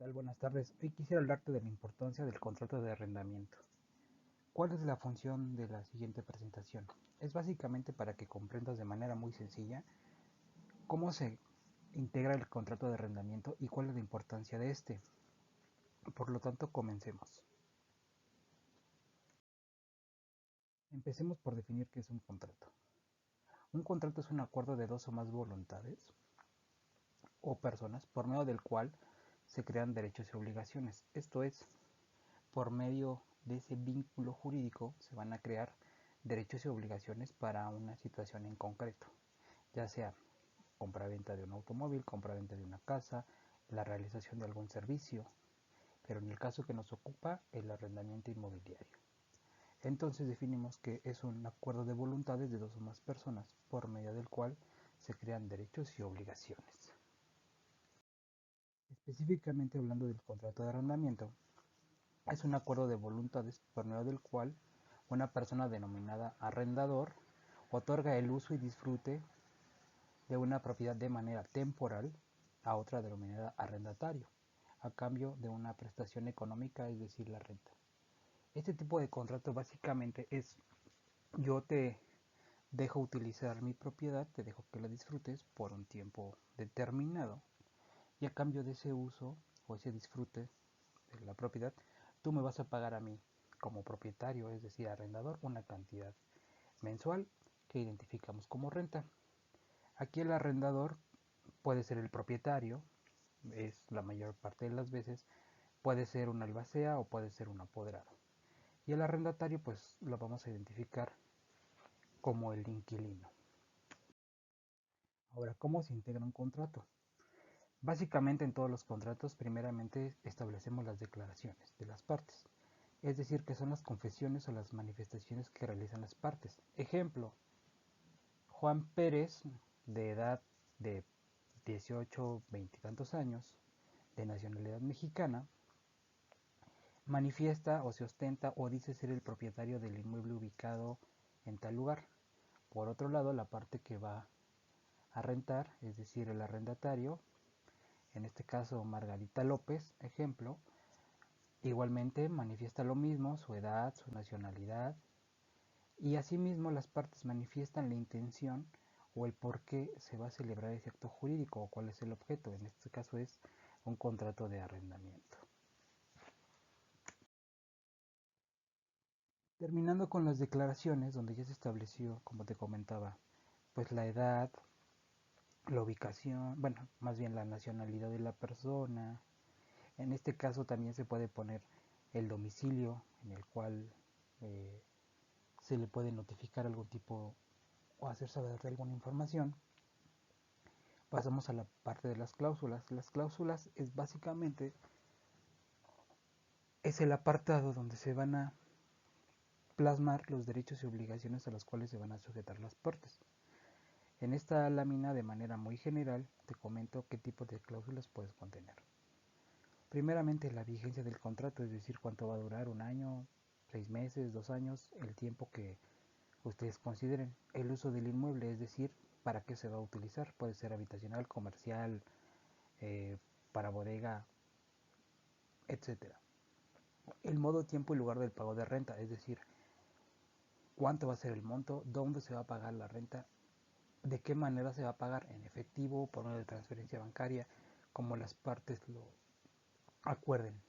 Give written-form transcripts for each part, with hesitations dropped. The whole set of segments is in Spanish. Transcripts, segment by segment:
tal? Buenas tardes. Hoy quisiera hablarte de la importancia del contrato de arrendamiento. ¿Cuál es la función de la siguiente presentación? Es básicamente para que comprendas de manera muy sencilla cómo se integra el contrato de arrendamiento y cuál es la importancia de este. Por lo tanto, comencemos. Empecemos por definir qué es un contrato. Un contrato es un acuerdo de dos o más voluntades o personas por medio del cual se crean derechos y obligaciones. Esto es, por medio de ese vínculo jurídico se van a crear derechos y obligaciones para una situación en concreto, ya sea compraventa de un automóvil, compraventa de una casa, la realización de algún servicio, pero en el caso que nos ocupa, el arrendamiento inmobiliario. Entonces definimos que es un acuerdo de voluntades de dos o más personas por medio del cual se crean derechos y obligaciones. Específicamente hablando del contrato de arrendamiento, es un acuerdo de voluntades por medio del cual una persona denominada arrendador otorga el uso y disfrute de una propiedad de manera temporal a otra denominada arrendatario, a cambio de una prestación económica, es decir, la renta. Este tipo de contrato básicamente es: yo te dejo utilizar mi propiedad, te dejo que la disfrutes por un tiempo determinado, y a cambio de ese uso o ese disfrute de la propiedad, tú me vas a pagar a mí como propietario, es decir, arrendador, una cantidad mensual que identificamos como renta. Aquí el arrendador puede ser el propietario, es la mayor parte de las veces, puede ser un albacea o puede ser un apoderado. Y el arrendatario pues lo vamos a identificar como el inquilino. Ahora, ¿cómo se integra un contrato? Básicamente en todos los contratos primeramente establecemos las declaraciones de las partes, es decir, que son las confesiones o las manifestaciones que realizan las partes. Ejemplo: Juan Pérez, de edad de 18, 20 y tantos años, de nacionalidad mexicana, manifiesta o se ostenta o dice ser el propietario del inmueble ubicado en tal lugar. Por otro lado, la parte que va a rentar, es decir, el arrendatario, en este caso Margarita López, ejemplo, igualmente manifiesta lo mismo: su edad, su nacionalidad, y asimismo las partes manifiestan la intención o el por qué se va a celebrar ese acto jurídico o cuál es el objeto. En este caso es un contrato de arrendamiento. Terminando con las declaraciones, donde ya se estableció, como te comentaba, pues la edad, la ubicación, bueno, más bien la nacionalidad de la persona. En este caso también se puede poner el domicilio en el cual eh, se le puede notificar algún tipo o hacer saber de alguna información. Pasamos a la parte de las cláusulas. Las cláusulas es básicamente es el apartado donde se van a plasmar los derechos y obligaciones a los cuales se van a sujetar las partes. En esta lámina, de manera muy general, te comento qué tipo de cláusulas puedes contener. Primeramente, la vigencia del contrato, es decir, cuánto va a durar: un año, 6 meses, 2 años, el tiempo que ustedes consideren. El uso del inmueble, es decir, para qué se va a utilizar. Puede ser habitacional, comercial, eh, para bodega, etcétera. El modo, tiempo y lugar del pago de renta, es decir, cuánto va a ser el monto, dónde se va a pagar la renta, de qué manera se va a pagar: en efectivo, por medio de transferencia bancaria, como las partes lo acuerden.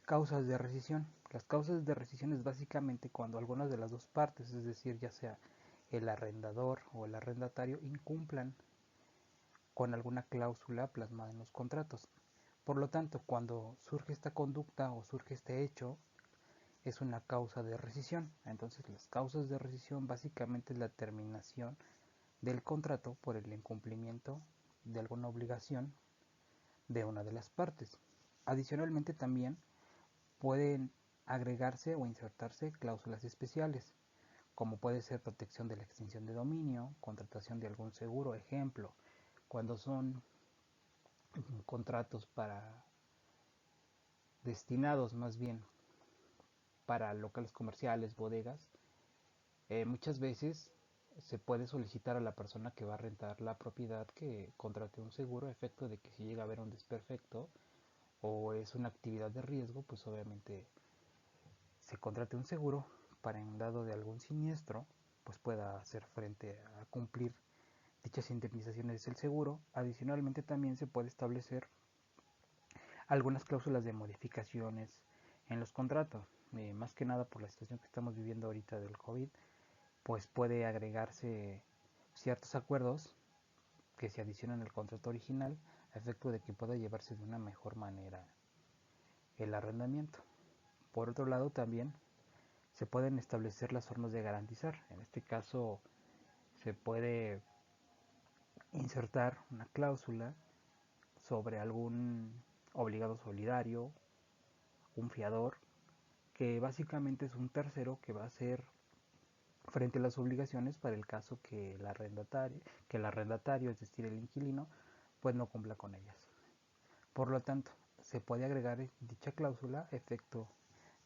Causas de rescisión. Las causas de rescisión es básicamente cuando algunas de las dos partes, es decir, ya sea el arrendador o el arrendatario, incumplan con alguna cláusula plasmada en los contratos. Por lo tanto, cuando surge esta conducta o surge este hecho, es una causa de rescisión. Entonces, las causas de rescisión básicamente es la terminación del contrato por el incumplimiento de alguna obligación de una de las partes. Adicionalmente, también pueden agregarse o insertarse cláusulas especiales, como puede ser protección de la extinción de dominio, contratación de algún seguro. Ejemplo, cuando son contratos para destinados más bien para locales comerciales, bodegas, muchas veces se puede solicitar a la persona que va a rentar la propiedad que contrate un seguro a efecto de que si llega a haber un desperfecto o es una actividad de riesgo, pues obviamente se contrate un seguro para en dado de algún siniestro, pues pueda hacer frente a cumplir dichas indemnizaciones del seguro. Adicionalmente también se puede establecer algunas cláusulas de modificaciones en los contratos, más que nada por la situación que estamos viviendo ahorita del COVID, pues puede agregarse ciertos acuerdos que se adicionan al contrato original a efecto de que pueda llevarse de una mejor manera el arrendamiento. Por otro lado, también se pueden establecer las formas de garantizar. En este caso, se puede insertar una cláusula sobre algún obligado solidario, un fiador, que básicamente es un tercero que va a ser frente a las obligaciones para el caso que el arrendatario, es decir, el inquilino, pues no cumpla con ellas. Por lo tanto, se puede agregar dicha cláusula a efecto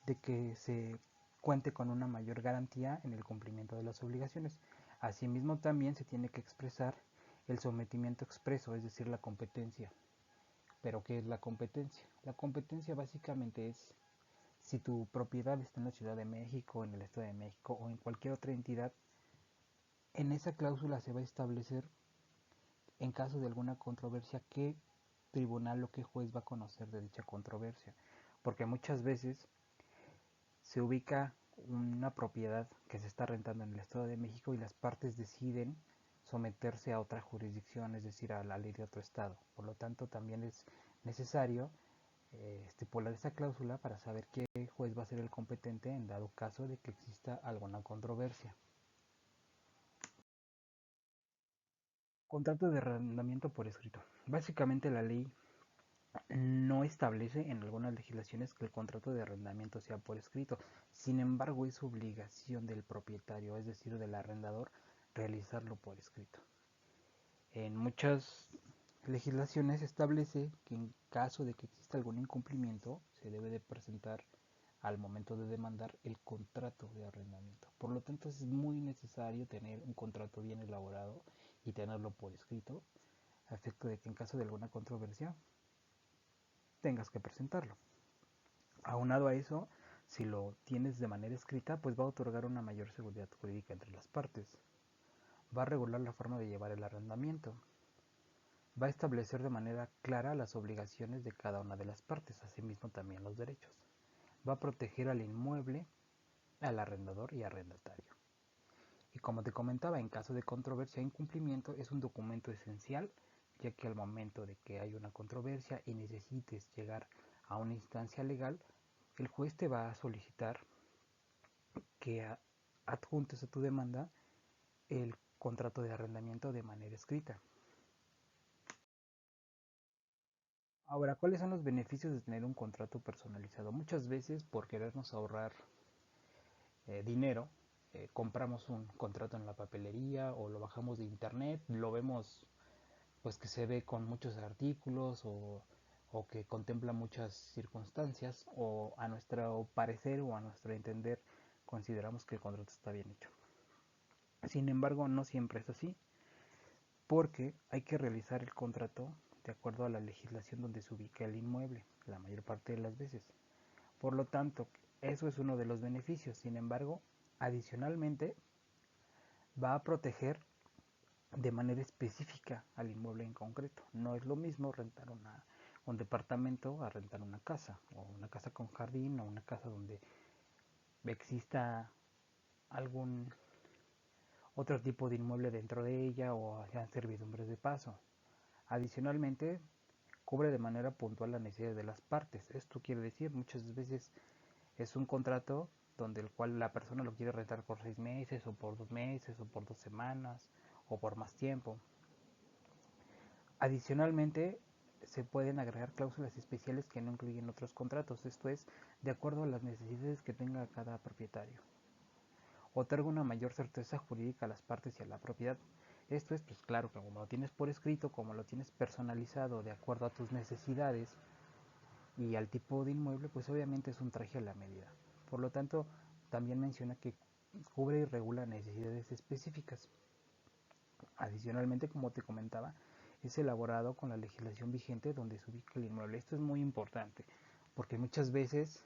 de que se cuente con una mayor garantía en el cumplimiento de las obligaciones. Asimismo, también se tiene que expresar el sometimiento expreso, es decir, la competencia. ¿Pero qué es la competencia? La competencia básicamente es si tu propiedad está en la Ciudad de México, en el Estado de México o en cualquier otra entidad, en esa cláusula se va a establecer, en caso de alguna controversia, qué tribunal o qué juez va a conocer de dicha controversia. Porque muchas veces se ubica una propiedad que se está rentando en el Estado de México y las partes deciden someterse a otra jurisdicción, es decir, a la ley de otro estado. Por lo tanto, también es necesario estipular esta cláusula para saber qué juez va a ser el competente en dado caso de que exista alguna controversia. Contrato de arrendamiento por escrito. Básicamente la ley no establece en algunas legislaciones que el contrato de arrendamiento sea por escrito. Sin embargo, es obligación del propietario, es decir, del arrendador, realizarlo por escrito. En muchas legislaciones establece que en caso de que exista algún incumplimiento, se debe de presentar al momento de demandar el contrato de arrendamiento. Por lo tanto, es muy necesario tener un contrato bien elaborado y tenerlo por escrito, a efecto de que en caso de alguna controversia tengas que presentarlo. Aunado a eso, si lo tienes de manera escrita, pues va a otorgar una mayor seguridad jurídica entre las partes. Va a regular la forma de llevar el arrendamiento. Va a establecer de manera clara las obligaciones de cada una de las partes, asimismo también los derechos. Va a proteger al inmueble, al arrendador y arrendatario. Y como te comentaba, en caso de controversia e incumplimiento es un documento esencial, ya que al momento de que hay una controversia y necesites llegar a una instancia legal, el juez te va a solicitar que adjuntes a tu demanda el contrato de arrendamiento de manera escrita. Ahora, ¿cuáles son los beneficios de tener un contrato personalizado? Muchas veces por querernos ahorrar dinero, compramos un contrato en la papelería o lo bajamos de internet, lo vemos pues que se ve con muchos artículos o que contempla muchas circunstancias o a nuestro parecer o a nuestro entender consideramos que el contrato está bien hecho. Sin embargo, no siempre es así, porque hay que realizar el contrato de acuerdo a la legislación donde se ubica el inmueble, la mayor parte de las veces. Por lo tanto, eso es uno de los beneficios. Sin embargo, adicionalmente, va a proteger de manera específica al inmueble en concreto. No es lo mismo rentar un departamento a rentar una casa, o una casa con jardín, o una casa donde exista algún otro tipo de inmueble dentro de ella o hayan servidumbres de paso. Adicionalmente, cubre de manera puntual las necesidades de las partes. Esto quiere decir, muchas veces es un contrato donde el cual la persona lo quiere rentar por 6 meses o por 2 meses o por 2 semanas o por más tiempo. Adicionalmente, se pueden agregar cláusulas especiales que no incluyen otros contratos, esto es, de acuerdo a las necesidades que tenga cada propietario. Otorga una mayor certeza jurídica a las partes y a la propiedad. Esto es, pues claro, que como lo tienes por escrito, como lo tienes personalizado de acuerdo a tus necesidades y al tipo de inmueble, pues obviamente es un traje a la medida. Por lo tanto, también menciona que cubre y regula necesidades específicas. Adicionalmente, como te comentaba, es elaborado con la legislación vigente donde se ubica el inmueble. Esto es muy importante porque muchas veces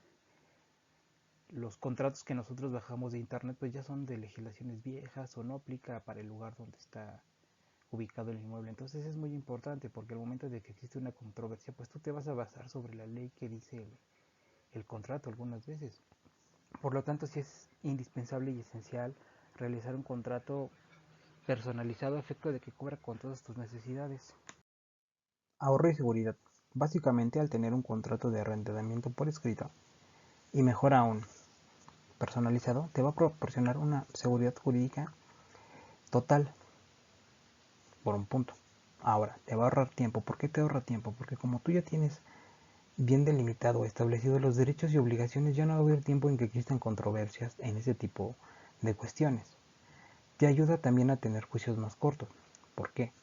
los contratos que nosotros bajamos de internet pues ya son de legislaciones viejas o no aplica para el lugar donde está ubicado el inmueble. Entonces es muy importante porque al momento de que existe una controversia pues tú te vas a basar sobre la ley que dice el contrato algunas veces. Por lo tanto sí es indispensable y esencial realizar un contrato personalizado a efecto de que cubra con todas tus necesidades. Ahorro y seguridad. Básicamente al tener un contrato de arrendamiento por escrito y mejor aún personalizado te va a proporcionar una seguridad jurídica total por un punto. Ahora, te va a ahorrar tiempo. ¿Por qué te ahorra tiempo? Porque como tú ya tienes bien delimitado o establecido los derechos y obligaciones, ya no va a haber tiempo en que existan controversias en ese tipo de cuestiones. Te ayuda también a tener juicios más cortos. ¿Por qué?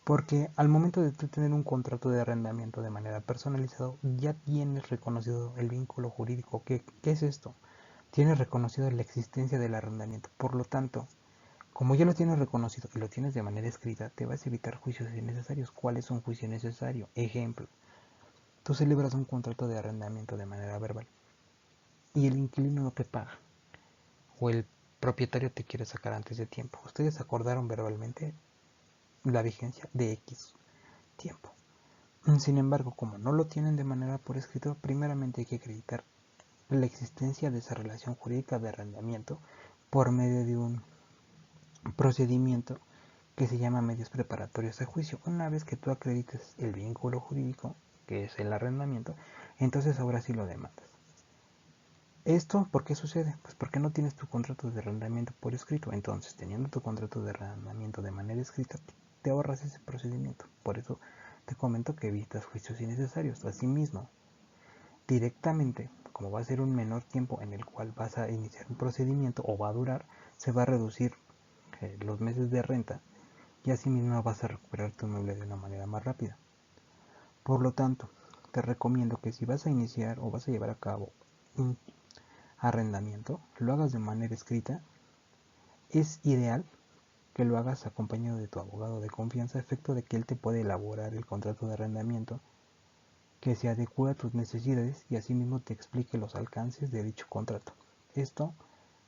Porque al momento de tú tener un contrato de arrendamiento de manera personalizada, ya tienes reconocido el vínculo jurídico. ¿Qué es esto? Tienes reconocido la existencia del arrendamiento. Por lo tanto, como ya lo tienes reconocido y lo tienes de manera escrita, te vas a evitar juicios innecesarios. ¿Cuál es un juicio necesario? Ejemplo, tú celebras un contrato de arrendamiento de manera verbal y el inquilino no te paga o el propietario te quiere sacar antes de tiempo. Ustedes acordaron verbalmente la vigencia de X tiempo. Sin embargo, como no lo tienen de manera por escrito, primeramente hay que acreditar la existencia de esa relación jurídica de arrendamiento por medio de un procedimiento que se llama medios preparatorios a juicio. Una vez que tú acredites el vínculo jurídico, que es el arrendamiento, entonces ahora sí lo demandas. ¿Esto por qué sucede? Pues porque no tienes tu contrato de arrendamiento por escrito. Entonces, teniendo tu contrato de arrendamiento de manera escrita, te ahorras ese procedimiento. Por eso te comento que evitas juicios innecesarios. Asimismo, directamente, como va a ser un menor tiempo en el cual vas a iniciar un procedimiento o va a durar, se va a reducir los meses de renta y asimismo vas a recuperar tu inmueble de una manera más rápida. Por lo tanto, te recomiendo que si vas a iniciar o vas a llevar a cabo un arrendamiento, lo hagas de manera escrita. Es ideal que lo hagas acompañado de tu abogado de confianza a efecto de que él te pueda elaborar el contrato de arrendamiento que se adecue a tus necesidades y asimismo te explique los alcances de dicho contrato. Esto,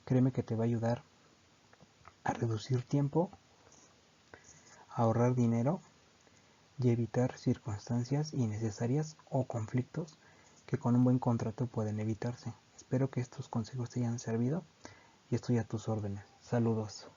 créeme que te va a ayudar a reducir tiempo, a ahorrar dinero y evitar circunstancias innecesarias o conflictos que con un buen contrato pueden evitarse. Espero que estos consejos te hayan servido y estoy a tus órdenes. Saludos.